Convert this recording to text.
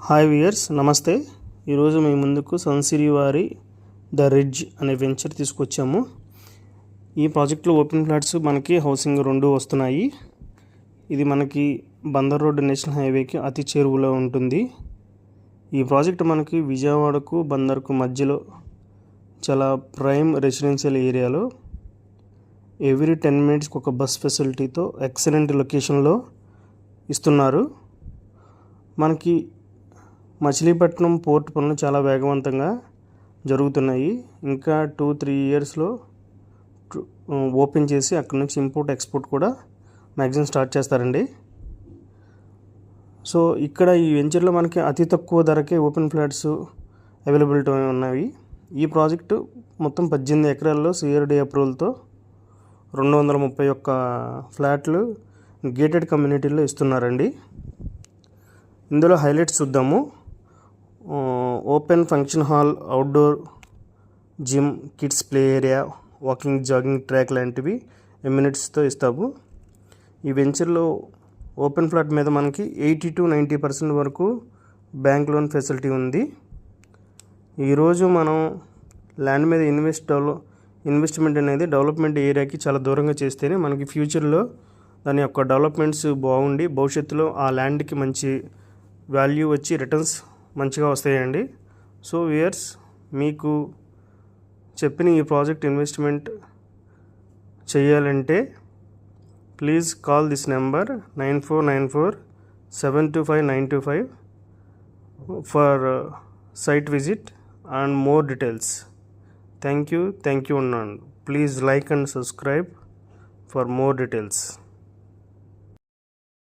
Hi viewers, నమస్తే. ఈరోజు మీ ముందుకు సన్సిరీ వారి ద రిడ్జ్ అనే వెంచర్ తీసుకొచ్చాము. ఈ ప్రాజెక్ట్లో ఓపెన్ ఫ్లాట్స్ మనకి హౌసింగ్ 2 వస్తున్నాయి. ఇది మనకి బందర్ రోడ్ నేషనల్ హైవేకి అతి చేరువలో ఉంటుంది. ఈ ప్రాజెక్ట్ మనకి విజయవాడకు బందర్కు మధ్యలో చాలా ప్రైమ్ రెసిడెన్షియల్ ఏరియాలో ఎవ్రీ 10 మినిట్స్కి ఒక బస్ ఫెసిలిటీతో ఎక్సలెంట్ లొకేషన్లో ఇస్తున్నారు. మనకి మచిలీపట్నం పోర్ట్ పనులు చాలా వేగవంతంగా జరుగుతున్నాయి. ఇంకా 2-3 ఇయర్స్లో ఓపెన్ చేసి అక్కడ నుంచి ఇంపోర్ట్ ఎక్స్పోర్ట్ కూడా మ్యాక్సిమం స్టార్ట్ చేస్తారండి. సో ఇక్కడ ఈ వెంచర్లో మనకి అతి తక్కువ ధరకే ఓపెన్ ఫ్లాట్స్ అవైలబిలిటీ ఉన్నాయి. ఈ ప్రాజెక్టు మొత్తం 18 ఎకరాల్లో సిఆర్డీ అప్రూవల్తో 231 ఫ్లాట్లు గేటెడ్ కమ్యూనిటీలో ఇస్తున్నారండి. ఇందులో హైలైట్స్ చూద్దాము. Open function hall, outdoor gym, kids play area, walking jogging track లాంటివి ఎమ్యూనిటీస్తో ఇస్తాము. ఈ వెంచర్లో ఓపెన్ ఫ్లాట్ మీద మనకి 80-90% వరకు బ్యాంక్ లోన్ ఫెసిలిటీ ఉంది. ఈరోజు మనం ల్యాండ్ మీద ఇన్వెస్ట్మెంట్ అనేది డెవలప్మెంట్ ఏరియాకి చాలా దూరంగా చేస్తేనే మనకి ఫ్యూచర్లో దాని యొక్క డెవలప్మెంట్స్ బాగుండి భవిష్యత్తులో ఆ ల్యాండ్కి మంచి వాల్యూ వచ్చి రిటర్న్స్ మంచిగా వస్తాయండి. సో వ్యూయర్స్, మీకు చెప్పిన ఈ ప్రాజెక్ట్ ఇన్వెస్ట్మెంట్ చేయాలంటే please call this number 9494725925 for site visit and more details. Thank you. Please like and subscribe for more details.